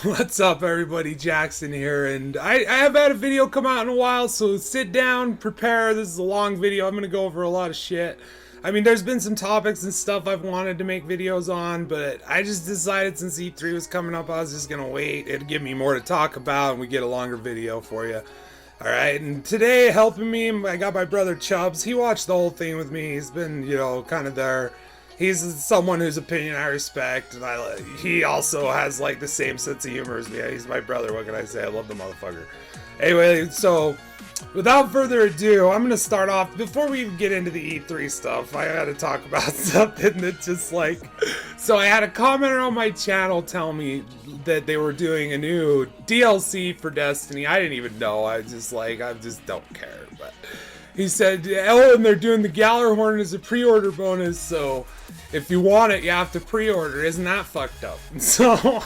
What's up, everybody? Jaxxsin here, and I have had a video come out in a while, so sit down, prepare. This is a long video. I'm gonna go over a lot of shit. I mean, there's been some topics and stuff I've wanted to make videos on, but I just decided since E3 was coming up, I was just gonna wait. It'd give me more to talk about, and we get a longer video for you. Alright, and today, helping me, I got my brother Chubbs. He watched the whole thing with me. He's been, kind of there. He's someone whose opinion I respect, and he also has, like, the same sense of humor as me. He's my brother, what can I say? I love the motherfucker. Anyway, so, without further ado, I'm gonna start off, before we even get into the E3 stuff, I gotta talk about something that just, like, so I had a commenter on my channel tell me that they were doing a new DLC for Destiny. I didn't even know, I just don't care, but he said, oh, and they're doing the GJALLARHORN as a pre-order bonus, so if you want it, you have to pre-order. Isn't that fucked up? And so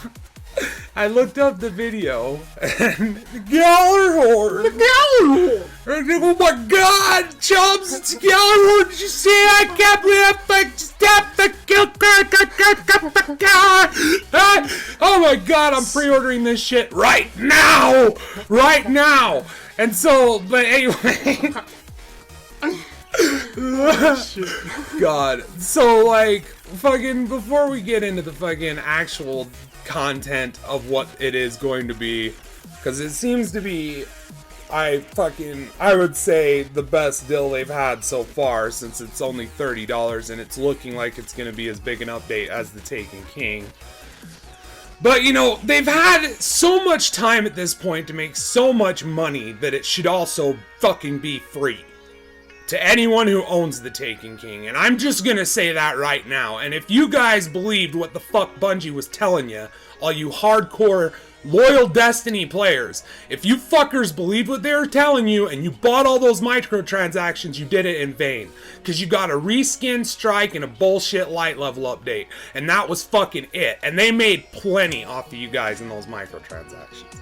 I looked up the video, and the GJALLARHORN! The GJALLARHORN! Oh my god, Chubbs, it's GJALLARHORN! Did you see it? I can't believe oh my god, I'm pre-ordering this shit right now! Right now! And so, but anyway... God. So, like, fucking, before we get into the fucking actual content of what it is going to be, because it seems to be, I would say, the best deal they've had so far, since it's only $30, and it's looking like it's going to be as big an update as the Taken King. But, they've had so much time at this point to make so much money that it should also fucking be free to anyone who owns the Taken King, and I'm just gonna say that right now. And if you guys believed what the fuck Bungie was telling you, all you hardcore, loyal Destiny players, if you fuckers believed what they were telling you and you bought all those microtransactions, you did it in vain. Because you got a reskin strike and a bullshit light level update, and that was fucking it. And they made plenty off of you guys in those microtransactions.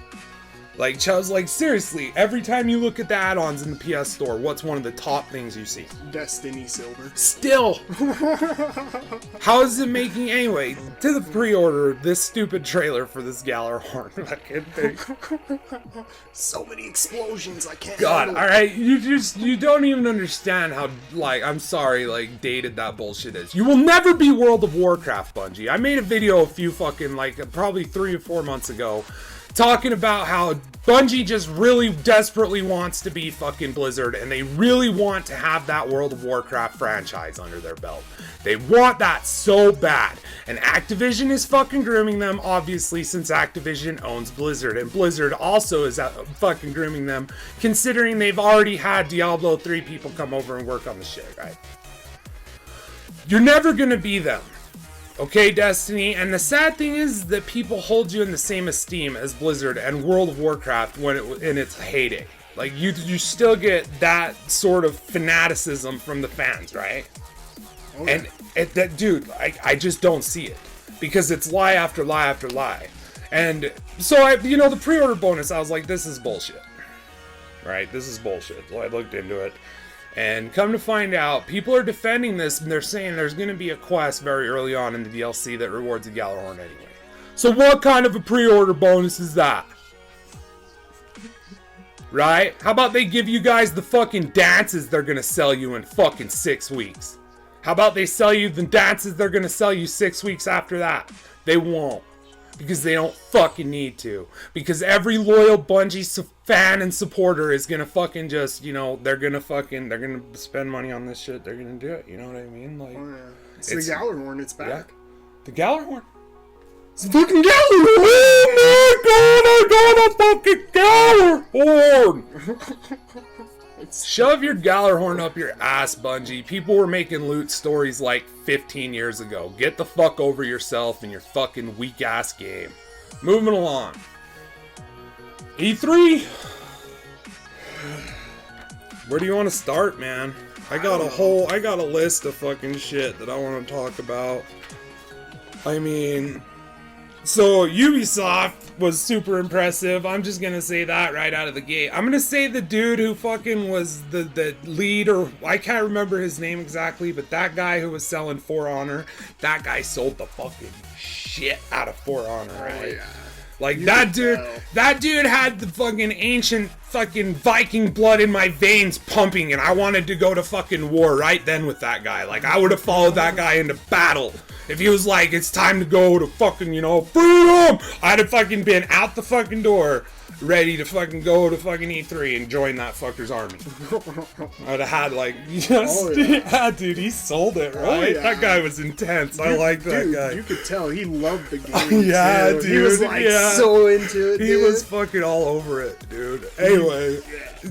Like, Chubbs, like, seriously, every time you look at the add-ons in the PS Store, what's one of the top things you see? Destiny Silver. Still! How is it making, anyway, to the pre-order, this stupid trailer for this GJALLARHORN fucking thing. So many explosions, I can't God, handle it. alright, you don't even understand how, like, I'm sorry, like, dated that bullshit is. You will never be World of Warcraft, Bungie. I made a video a few fucking, like, probably 3 or 4 months ago, talking about how Bungie just really desperately wants to be fucking Blizzard, and they really want to have that World of Warcraft franchise under their belt. They want that so bad. And Activision is fucking grooming them, obviously, since Activision owns Blizzard. And Blizzard also is fucking grooming them, considering they've already had Diablo 3 people come over and work on the shit, right? You're never gonna be them. Okay, Destiny, and the sad thing is that people hold you in the same esteem as Blizzard and World of Warcraft when in its heyday. Like, you still get that sort of fanaticism from the fans, right? Okay. And dude, I just don't see it, because it's lie after lie after lie. And so the pre-order bonus, I was like, this is bullshit, right? This is bullshit. So I looked into it. And come to find out, people are defending this, and they're saying there's going to be a quest very early on in the DLC that rewards the GJALLARHORN anyway. So what kind of a pre-order bonus is that? Right? How about they give you guys the fucking dances they're going to sell you in fucking 6 weeks? How about they sell you the dances they're going to sell you 6 weeks after that? They won't. Because they don't fucking need to. Because every loyal Bungie fan and supporter is gonna fucking just, they're gonna spend money on this shit. They're gonna do it. You know what I mean? Like, oh, yeah. It's the GJALLARHORn. It's back. Yeah. The GJALLARHORn. It's the fucking GJALLARHORn. Oh my god! I got a fucking GJALLARHORn. Shove your GJALLARHORn up your ass, Bungie. People were making loot stories like 15 years ago. Get the fuck over yourself and your fucking weak ass game. Moving along. E3? Where do you want to start, man? I got a list of fucking shit that I want to talk about. I mean, so Ubisoft was super impressive. I'm just gonna say that right out of the gate. I'm gonna say the dude who fucking was the lead, or I can't remember his name exactly, but that guy who was selling For Honor, that guy sold the fucking shit out of For Honor, right? Oh, yeah. Like, that dude had the fucking ancient fucking Viking blood in my veins pumping, and I wanted to go to fucking war right then with that guy. Like, I would have followed that guy into battle. If he was like, it's time to go to fucking, you know, freedom, I'd have fucking been out the fucking door, ready to fucking go to fucking E3 and join that fucker's army. I'd have had, like, yeah, dude, he sold it, right? That guy was intense. I like that guy. You could tell he loved the game, yeah, too. dude. He was, like, so into it, He was fucking all over it, dude. Anyway,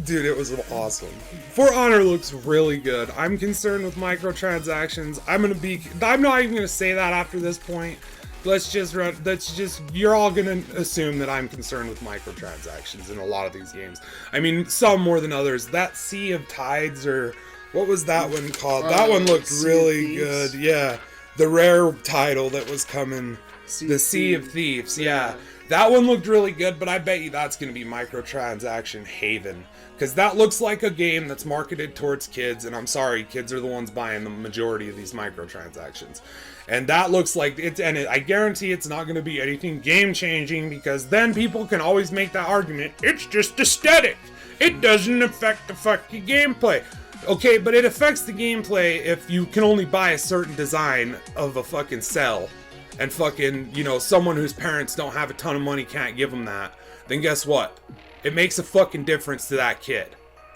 dude, it was awesome. For Honor looks really good. I'm concerned with microtransactions. I'm not even gonna say that after this point. You're all gonna assume that I'm concerned with microtransactions in a lot of these games. I mean, some more than others. That Sea of Tides, or what was that one called? That one looked really good. Yeah, the rare title that was coming, the Sea of Thieves. Yeah, that one looked really good. But I bet you that's gonna be microtransaction haven. Because that looks like a game that's marketed towards kids, and I'm sorry, kids are the ones buying the majority of these microtransactions. And that looks like I guarantee it's not going to be anything game-changing, because then people can always make that argument, it's just aesthetic. It doesn't affect the fucking gameplay. Okay, but it affects the gameplay if you can only buy a certain design of a fucking cell, and fucking, you know, someone whose parents don't have a ton of money can't give them that. Then guess what? It makes a fucking difference to that kid.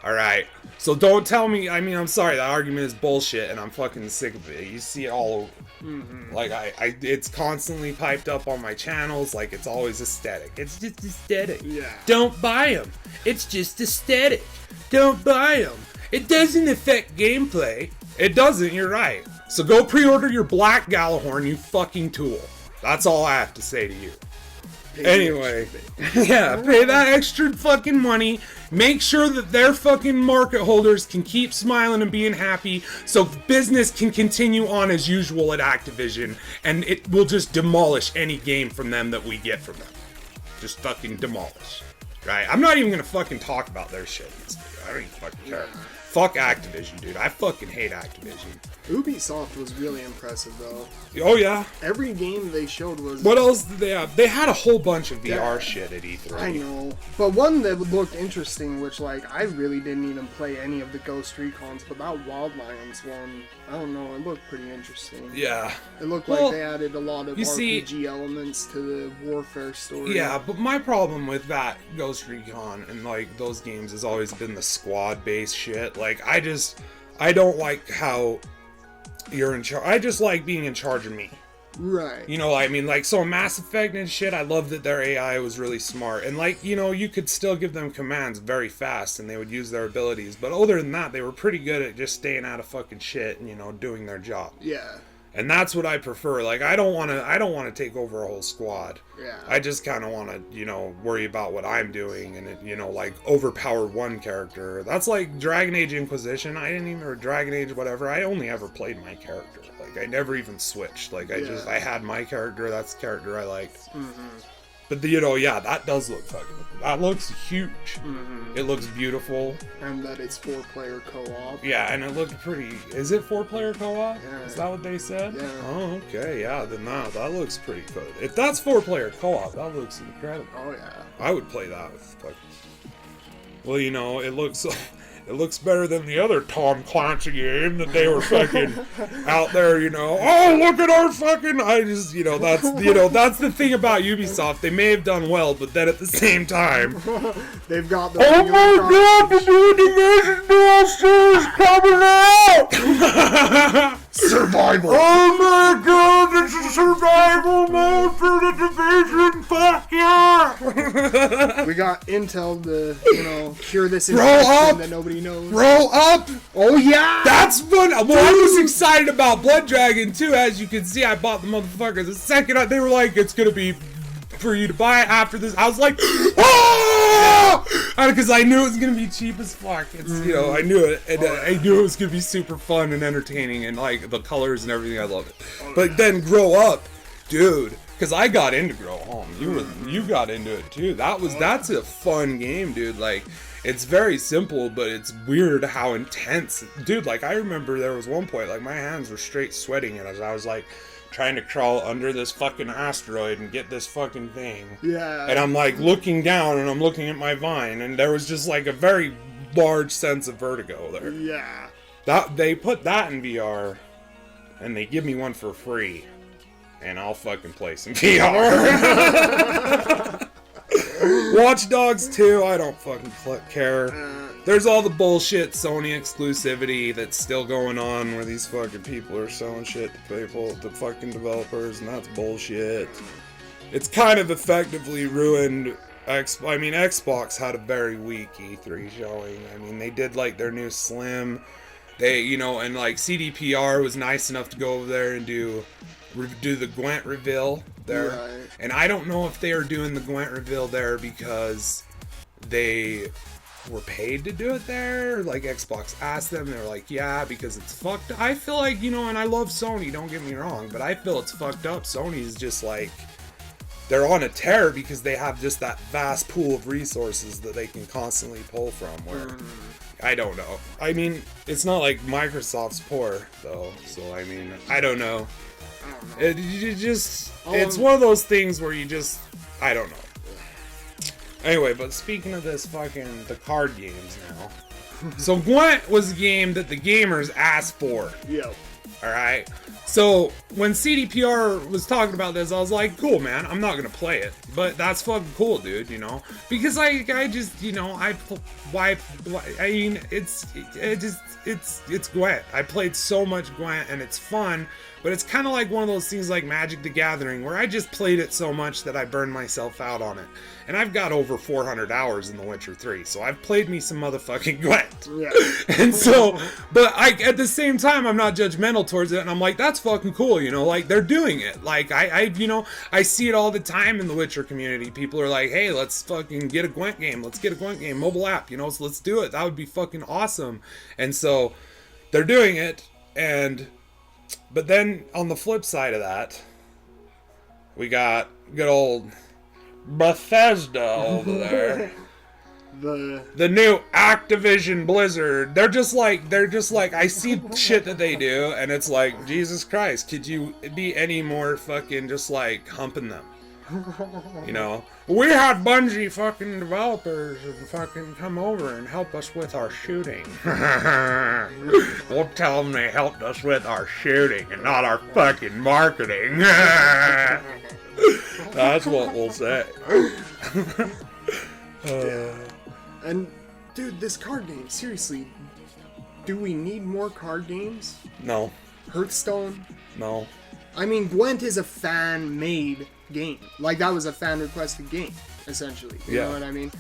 Alright? So don't tell me, I mean, I'm sorry, that argument is bullshit, and I'm fucking sick of it. You see it all over. Like, it's constantly piped up on my channels, like, it's always aesthetic. It's just aesthetic. Yeah. Don't buy them. It's just aesthetic. Don't buy them. It doesn't affect gameplay. It doesn't, you're right. So go pre-order your black Gjallarhorn, you fucking tool. That's all I have to say to you. Anyway, yeah, pay that extra fucking money. Make sure that their fucking market holders can keep smiling and being happy, so business can continue on as usual at Activision, and it will just demolish any game from them that we get from them. Just fucking demolish. Right? I'm not even gonna fucking talk about their shit in this video. I don't even fucking care. Fuck Activision, dude. I fucking hate Activision. Ubisoft was really impressive, though. Oh, yeah? Every game they showed was... What else did they have? They had a whole bunch of VR shit at E3. I know. But one that looked interesting, which, like, I really didn't even play any of the Ghost Recons, but that Wild Lions one, I don't know, it looked pretty interesting. Yeah. It looked like they added a lot of RPG elements to the Warfare story. Yeah, but my problem with that Ghost Recon and, like, those games has always been the squad-based shit. Like, I don't like how you're in charge. I just like being in charge of me. Right. You know, I mean, like, so Mass Effect and shit, I love that their AI was really smart. And, like, you know, you could still give them commands very fast and they would use their abilities. But other than that, they were pretty good at just staying out of fucking shit and, you know, doing their job. Yeah. And that's what I prefer. Like, I don't want to take over a whole squad. Yeah. I just kind of want to, you know, worry about what I'm doing and, you know, like, overpower one character. That's like Dragon Age Inquisition. or Dragon Age whatever. I only ever played my character. Like, I never even switched. Like, I had my character. That's the character I liked. But, you know, yeah, that does look fucking... That looks huge. It looks beautiful. And that it's 4-player co-op. Yeah, and it looked pretty... Is it 4-player co-op? Yeah. Is that what they said? Yeah. Oh, okay, yeah, then that looks pretty good. If that's 4-player co-op, that looks incredible. Oh, yeah. I would play that with fucking... Well, you know, it looks better than the other Tom Clancy game that they were fucking out there, you know. Oh, look at our fucking... I just, you know, that's the thing about Ubisoft. They may have done well, but then at the same time... They've got the... Oh my god, the new Division DLC is coming out! Survival! Oh my god, it's a survival mode for the Division! Fuck yeah! We got intel to, you know, cure this infection that nobody knows. Roll up! Oh yeah! That's fun! Well, I was excited about Blood Dragon too, as you can see. I bought the motherfuckers. The second they were like, it's gonna be for you to buy it after this, I was like, oh! Because I knew it was gonna be cheap as fuck. It's, you know, I knew it, and I knew it was gonna be super fun and entertaining, and like the colors and everything. I love it. But then Grow Up, dude. Because I got into Grow Home. You got into it too. That's a fun game, dude. Like, it's very simple, but it's weird how intense, dude. Like, I remember there was one point, like, my hands were straight sweating, and I was like trying to crawl under this fucking asteroid and get this fucking thing. Yeah. And I'm like looking down and I'm looking at my Vine, and there was just like a very large sense of vertigo there. Yeah. That they put that in VR, and they give me one for free, and I'll fucking play some VR. Watch Dogs 2, I don't fucking care. There's all the bullshit Sony exclusivity that's still going on where these fucking people are selling shit to people, to fucking developers, and that's bullshit. It's kind of effectively ruined. Xbox had a very weak E3 showing. I mean, they did like their new Slim. They, and like CDPR was nice enough to go over there and do the Gwent reveal there. Right. And I don't know if they are doing the Gwent reveal there because they were paid to do it there. Like Xbox asked them, they were like, yeah, because it's fucked. I feel like, and I love Sony, don't get me wrong, but I feel it's fucked up. Sony's just like, they're on a tear because they have just that vast pool of resources that they can constantly pull from where, I don't know. I mean, it's not like Microsoft's poor, though, so I mean, I don't know. It's one of those things where I don't know. Anyway, but speaking of this the card games now. So Gwent was a game that the gamers asked for. Yep. Alright? So when CDPR was talking about this, I was like, cool, man, I'm not gonna play it. But that's fucking cool, dude, Because I just, it's Gwent. I played so much Gwent and it's fun. But it's kind of like one of those things like Magic the Gathering, where I just played it so much that I burned myself out on it. And I've got over 400 hours in The Witcher 3, so I've played me some motherfucking Gwent. Yeah. And so, but at the same time, I'm not judgmental towards it, and I'm like, that's fucking cool, like, they're doing it. Like, I see it all the time in the Witcher community. People are like, hey, let's fucking get a Gwent game. Let's get a Gwent game, mobile app, so let's do it. That would be fucking awesome. And so, they're doing it, but then, on the flip side of that, we got good old Bethesda over there. The new Activision Blizzard. They're just like, I see shit that they do, and it's like, Jesus Christ, could you be any more fucking just like humping them? We had Bungie fucking developers and fucking come over and help us with our shooting. We'll tell them they helped us with our shooting and not our fucking marketing. That's what we'll say. And, dude, this card game, seriously, do we need more card games? No. Hearthstone? No. I mean, Gwent is a fan-made game. Like, that was a fan-requested game, essentially. You know what I mean?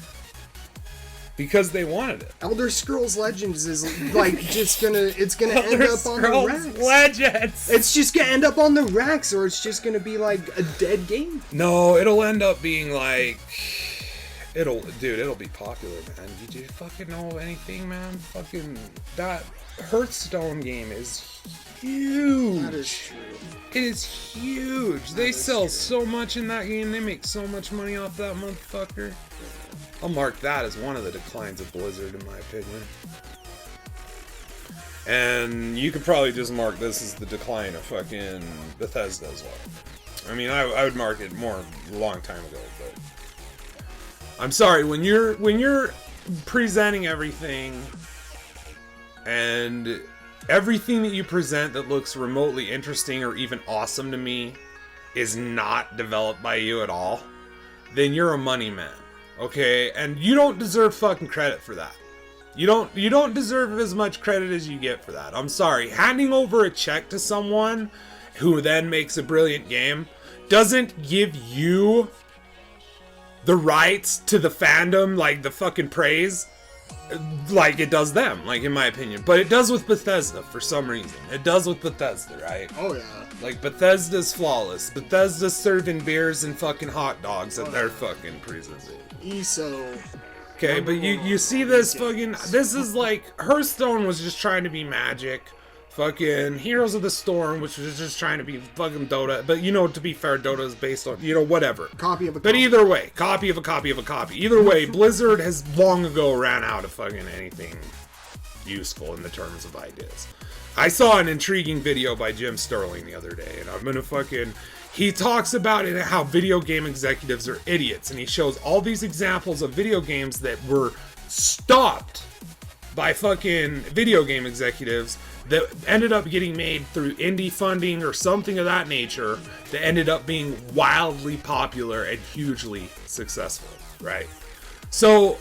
Because they wanted it. Elder Scrolls Legends is, like, it's gonna end up on the racks. Legends! It's just gonna end up on the racks, or it's just gonna be, like, a dead game. No, it'll end up being, like... It'll be popular, man. Did you fucking know anything, man? Fucking... That Hearthstone game is huge. That is true. It is huge. They sell so much in that game. They make so much money off that motherfucker. I'll mark that as one of the declines of Blizzard, in my opinion. And you could probably just mark this as the decline of fucking Bethesda as well. I mean, I would mark it more a long time ago, but I'm sorry, when you're presenting everything and everything that you present that looks remotely interesting or even awesome to me is not developed by you at all, then you're a money man, okay? And you don't deserve fucking credit for that. You don't deserve as much credit as you get for that. I'm sorry. Handing over a check to someone who then makes a brilliant game doesn't give you the rights to the fandom, like the fucking praise, like it does them, like in my opinion. But it does with Bethesda for some reason. It does with Bethesda, right? Oh yeah. Like Bethesda's flawless. Bethesda's serving beers and fucking hot dogs at their fucking presentation. ESO. Okay, but you see this fucking... This is like... Hearthstone was just trying to be Magic. Fucking Heroes of the Storm, which was just trying to be fucking Dota. But, to be fair, Dota is based on... whatever. Copy of a But copy. either way, copy of a copy of a copy. Either way, Blizzard has long ago ran out of fucking anything useful in the terms of ideas. I saw an intriguing video by Jim Sterling the other day, and I'm gonna fucking... He talks about it, how video game executives are idiots, and he shows all these examples of video games that were stopped by fucking video game executives that ended up getting made through indie funding or something of that nature that ended up being wildly popular and hugely successful, right? So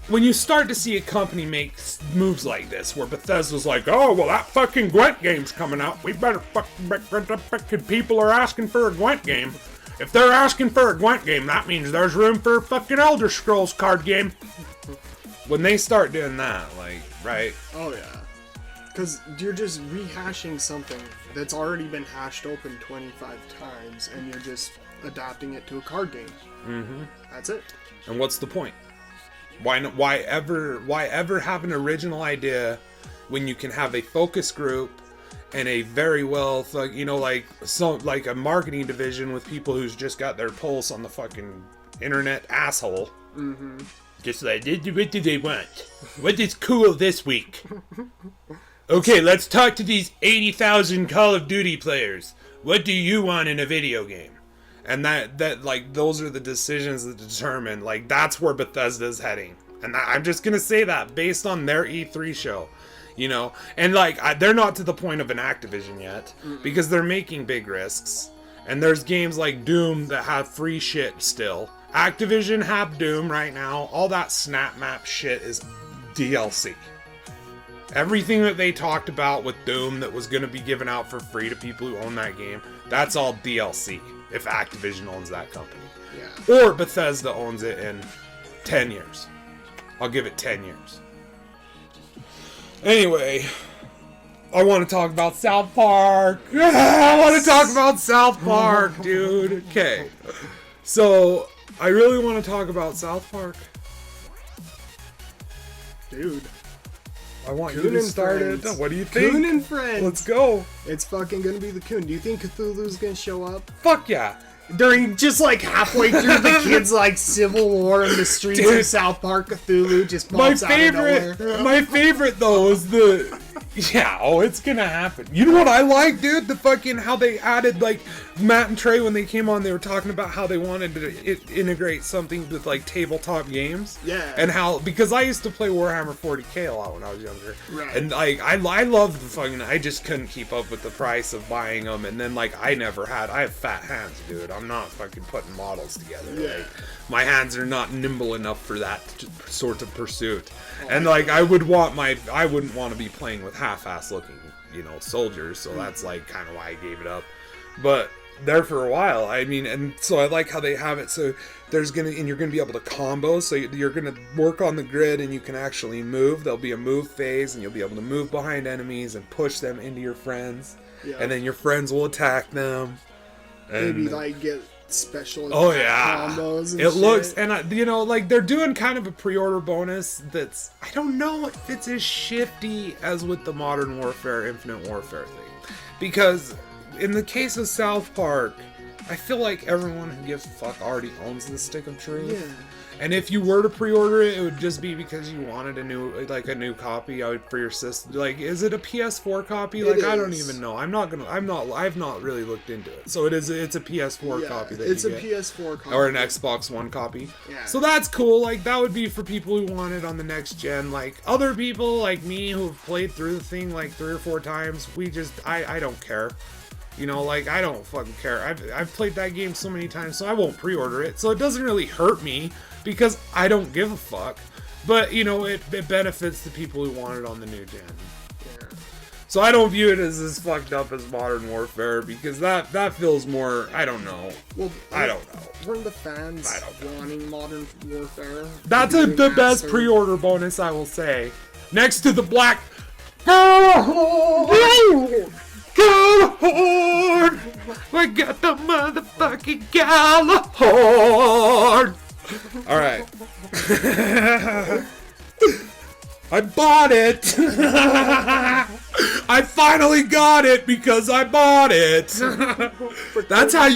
when you start to see a company make moves like this, where Bethesda's like, oh, well, that fucking Gwent game's coming out, we better fucking people are asking for a Gwent game. If they're asking for a Gwent game, that means there's room for a fucking Elder Scrolls card game. When they start doing that, like, right? Oh, yeah. Because you're just rehashing something that's already been hashed open 25 times, and you're just adapting it to a card game. Mm-hmm. That's it. And what's the point? Why ever have an original idea when you can have a focus group and a very well, like a marketing division with people who's just got their pulse on the fucking internet asshole. Mm-hmm. Just like, what do they want? What is cool this week? Okay, let's talk to these 80,000 Call of Duty players. What do you want in a video game? And that like, those are the decisions that determine, like, that's where Bethesda's heading. And I'm just gonna say that based on their E3 show, you know? And, like, they're not to the point of an Activision yet, because they're making big risks. And there's games like Doom that have free shit still. Activision have Doom right now. All that snap map shit is DLC. Everything that they talked about with Doom that was gonna be given out for free to people who own that game, that's all DLC. If Activision owns that company. Yeah. Or Bethesda owns it in 10 years. I'll give it 10 years. Anyway, I want to talk about South Park. I want to talk about South Park, dude. Okay. So, I really want to talk about South Park. Dude. I want you to start it. What do you think? Coon and Friends. Let's go. It's fucking gonna be the Coon. Do you think Cthulhu's gonna show up? Fuck yeah. During, just like halfway through the kids' like civil war in the streets Dude. of South Park, Cthulhu just pops out of nowhere. My favorite though is the... Yeah, oh, it's gonna happen. You know what I like, dude? The fucking, how they added, like, Matt and Trey, when they came on, they were talking about how they wanted to integrate something with, like, tabletop games. Yeah. And how, because I used to play Warhammer 40k a lot when I was younger. Right. And, like, I loved the fucking, I just couldn't keep up with the price of buying them. And then, like, I have fat hands, dude. I'm not fucking putting models together. Yeah. Like, my hands are not nimble enough for that sort of pursuit. And, like, I wouldn't want to be playing with half-ass looking, you know, soldiers, so that's, like, kind of why I gave it up. But there for a while, I mean, and so I like how they have it, so you're gonna be able to combo, so you're gonna work on the grid and you can actually move. There'll be a move phase, and you'll be able to move behind enemies and push them into your friends, and then your friends will attack them. And maybe, like, get special combos and it shit. looks, and you know, like, they're doing kind of a pre-order bonus that's, I don't know if it's as shifty as with the Modern Warfare Infinite Warfare thing, because in the case of South Park, I feel like everyone who gives a fuck already owns the Stick of Truth. Yeah. And if you were to pre-order it, it would just be because you wanted a new copy for your system. Like, is it a PS4 copy? Like, I don't even know. I've not really looked into it. So it's a PS4 copy that it's you a get. PS4 copy. Or an Xbox One copy. Yeah. So that's cool. Like, that would be for people who want it on the next gen. Like, other people like me who have played through the thing like 3 or 4 times, I don't care. You know, like, I don't fucking care. I've played that game so many times, so I won't pre-order it. So it doesn't really hurt me, because I don't give a fuck. But, you know, it benefits the people who want it on the new gen. Yeah. So I don't view it as fucked up as Modern Warfare, because that feels more, I don't know. Well, I don't know. Weren't the fans wanting Modern Warfare? That's the best pre-order bonus, I will say. Next to the Black... Gjallarhorn! We got the motherfucking Gjallarhorn! Alright. I bought it! I finally got it because I bought it! That's how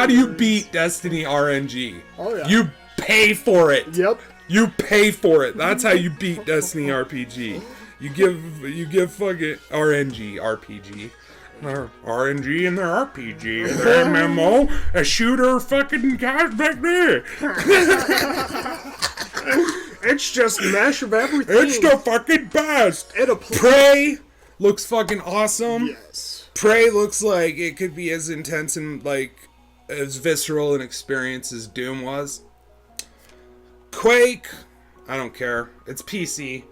do you beat Destiny RNG? Oh yeah. You pay for it! Yep. You pay for it. That's how you beat Destiny RPG. You give fucking RPG. RNG in their RPG, their MMO, a shooter fucking cat back there. It's just mesh of everything. It's the fucking best. It'll Prey looks fucking awesome. Yes. Prey looks like it could be as intense and like as visceral an experience as Doom was. Quake, I don't care. It's PC.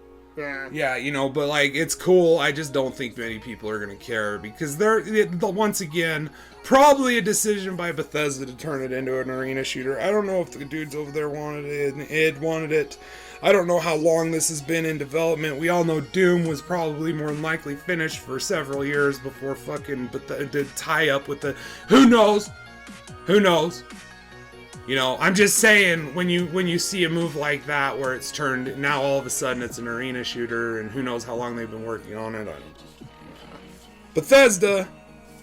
Yeah, you know, but like it's cool. I just don't think many people are gonna care because they're once again probably a decision by Bethesda to turn it into an arena shooter. I don't know if the dudes over there wanted it and Id wanted it. I don't know how long this has been in development. We all know Doom was probably more than likely finished for several years before fucking the tie up with the who knows. You know, I'm just saying, when you see a move like that where it's turned, now all of a sudden it's an arena shooter, and who knows how long they've been working on it. Bethesda,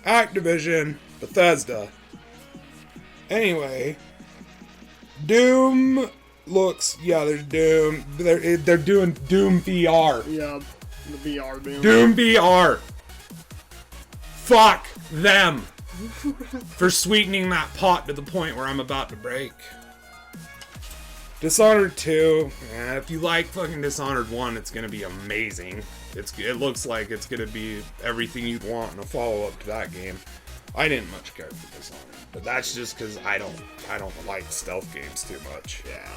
Activision, Bethesda. Anyway, Doom looks, yeah, there's Doom. They're doing Doom VR. Yeah, the VR Doom. Doom VR. Fuck them. For sweetening that pot to the point where I'm about to break. Dishonored 2, if you like fucking Dishonored 1, it's gonna be amazing. It looks like it's gonna be everything you'd want in a follow-up to that game. I didn't much care for Dishonored, but that's just because I don't like stealth games too much. Yeah.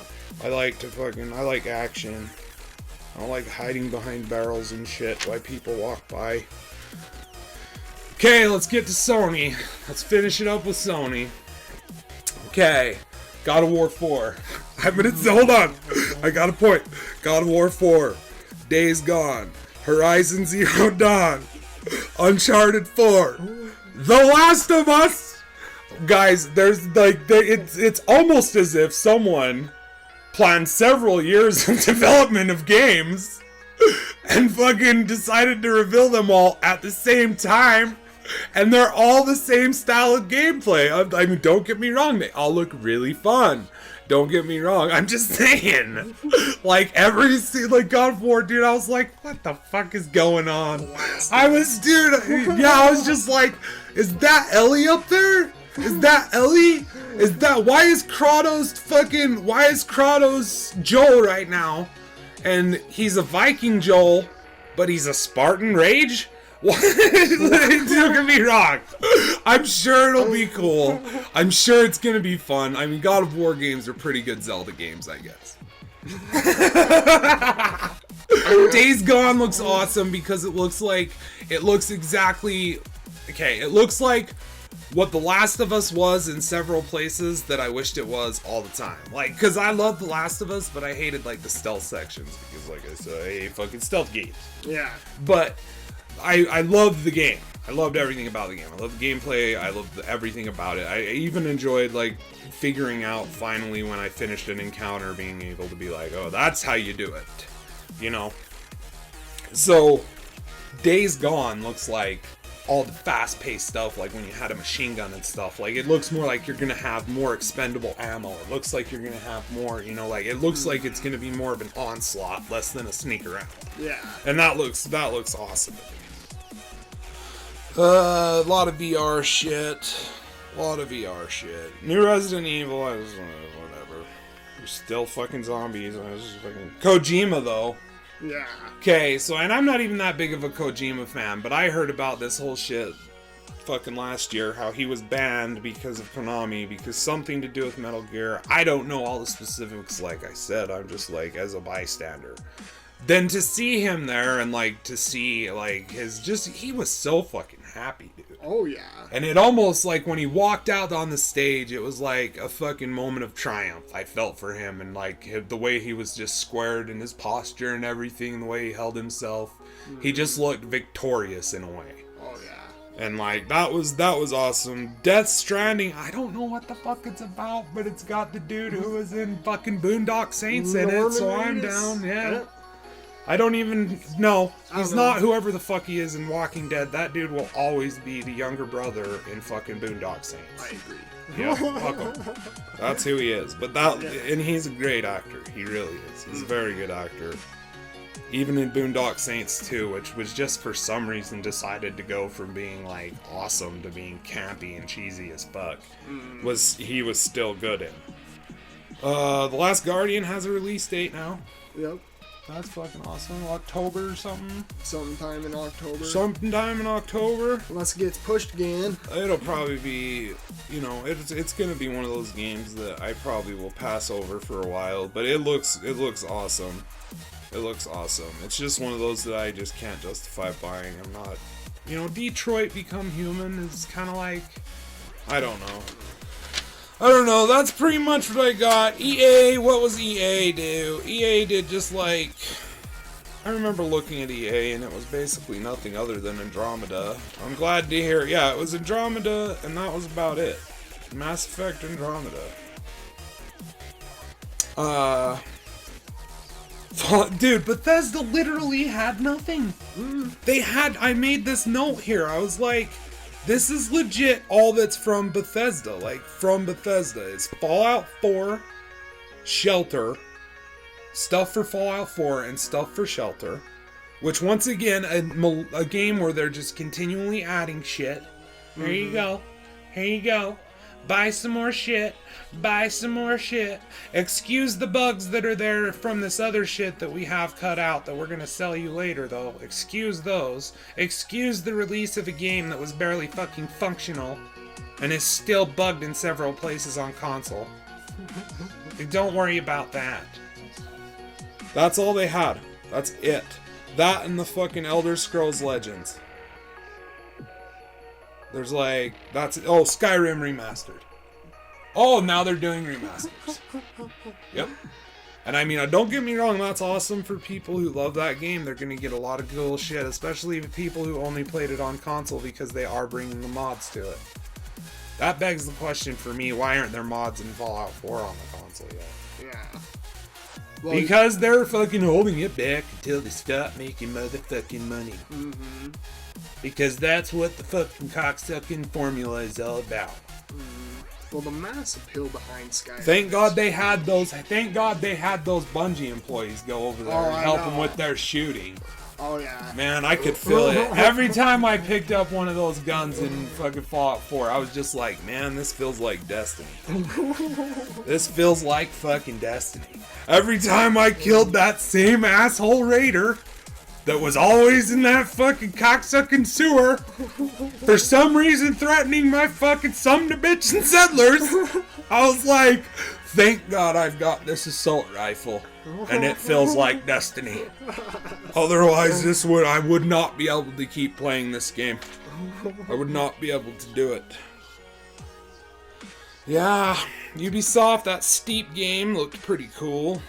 I like action. I don't like hiding behind barrels and shit while people walk by. Okay, let's get to Sony. Let's finish it up with Sony. Okay, God of War 4. Hold on. I got a point. God of War 4. Days Gone. Horizon Zero Dawn. Uncharted 4. The Last of Us. Guys, it's almost as if someone planned several years of development of games and fucking decided to reveal them all at the same time. And they're all the same style of gameplay. I mean, don't get me wrong. They all look really fun. Don't get me wrong. I'm just saying. Like, every scene, like, God of War, dude, I was like, what the fuck is going on? I was just like, is that Ellie up there? Is that Ellie? Why is Kratos Joel right now? And he's a Viking Joel, but he's a Spartan Rage? What? Don't get me wrong. I'm sure it'll be cool. I'm sure it's gonna be fun. I mean, God of War games are pretty good Zelda games, I guess. Days Gone looks awesome because it looks like what The Last of Us was in several places that I wished it was all the time. Like, because I love The Last of Us, but I hated, like, the stealth sections because, like I said, I hate fucking stealth games. Yeah. But I loved the game. I loved everything about the game. I loved the gameplay. I loved everything about it. I even enjoyed, like, figuring out finally when I finished an encounter, being able to be like, oh, that's how you do it. You know? So, Days Gone looks like all the fast-paced stuff, like when you had a machine gun and stuff. Like, it looks more like you're gonna have more expendable ammo. It looks like you're gonna have more, you know, like, it looks like it's gonna be more of an onslaught, less than a sneak around. Yeah. And that looks awesome. A lot of VR shit. New Resident Evil, whatever. There's still fucking zombies. I was just fucking Kojima, though. Yeah. Okay, so, and I'm not even that big of a Kojima fan, but I heard about this whole shit fucking last year, how he was banned because of Konami, because something to do with Metal Gear. I don't know all the specifics, like I said, I'm just like, as a bystander. Then to see him there, and like, to see, like, he was so fucking happy, dude. Oh, yeah. And it almost, like, when he walked out on the stage, it was like a fucking moment of triumph I felt for him, and like, the way he was just squared in his posture and everything, the way he held himself. He just looked victorious in a way. Oh, yeah. And like, that was awesome. Death Stranding, I don't know what the fuck it's about, but it's got the dude who was in fucking Boondock Saints in it, so I'm down, yeah. I don't even know. He's not whoever the fuck he is in Walking Dead. That dude will always be the younger brother in fucking Boondock Saints. I agree. Yeah, fuck him. That's who he is. But and he's a great actor. He really is. He's a very good actor. Even in Boondock Saints 2, which was just for some reason decided to go from being like awesome to being campy and cheesy as fuck, he was still good in. The Last Guardian has a release date now. Yep. That's fucking awesome. October or something. Sometime in October. Sometime in October. Unless it gets pushed again. It'll probably be, you know, it's gonna be one of those games that I probably will pass over for a while. But it looks awesome. It looks awesome. It's just one of those that I just can't justify buying. I'm not, you know, Detroit Become Human is kind of like, I don't know. That's pretty much what I got. EA, what was EA do? EA did just like, I remember looking at EA and it was basically nothing other than Andromeda. I'm glad to hear, yeah, it was Andromeda and that was about it. Mass Effect Andromeda. Dude, Bethesda literally had nothing. I made this note here. I was like, this is legit all that's from Bethesda. Like, from Bethesda. It's Fallout 4, Shelter, stuff for Fallout 4, and stuff for Shelter. Which, once again, a game where they're just continually adding shit. Here you go. Here you go. Buy some more shit. Buy some more shit. Excuse the bugs that are there from this other shit that we have cut out that we're gonna sell you later, though. Excuse those. Excuse the release of a game that was barely fucking functional and is still bugged in several places on console. Don't worry about that. That's all they had. That's it. That and the fucking Elder Scrolls Legends. There's like, Skyrim remastered. Oh, now they're doing remasters. Yep. And I mean, don't get me wrong, that's awesome for people who love that game. They're gonna get a lot of cool shit, especially people who only played it on console because they are bringing the mods to it. That begs the question for me, why aren't there mods in Fallout 4 on the console yet? Yeah. Well, because they're fucking holding it back until they stop making motherfucking money. Mm-hmm. Because that's what the fucking cocksucking formula is all about. Well, the mass appeal behind Skyrim. Thank God they had those Bungie employees go over there and help them with their shooting. Oh yeah. Man, I could feel it. Every time I picked up one of those guns in fucking Fallout 4, I was just like, man, this feels like Destiny. This feels like fucking Destiny. Every time I killed that same asshole raider that was always in that fucking cocksucking sewer, for some reason threatening my fucking son-of-a-bitch and settlers, I was like, thank God I've got this assault rifle, and it feels like Destiny. Otherwise, I would not be able to keep playing this game. I would not be able to do it. Yeah, Ubisoft, that Steep game looked pretty cool.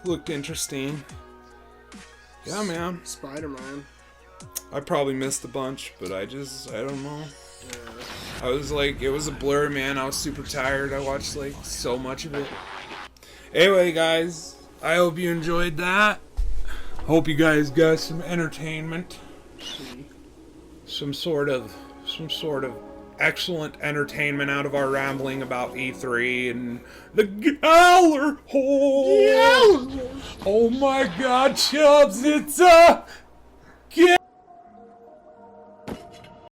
Looked interesting. Yeah, man. Spider-Man. I probably missed a bunch, but I don't know. Yeah. I was like, it was a blur, man. I was super tired. I watched like so much of it. Anyway, guys, I hope you enjoyed that. Hope you guys got some entertainment. Some sort of excellent entertainment out of our rambling about E3 and the GJALLARHORN. Oh my God, Chubbs, it's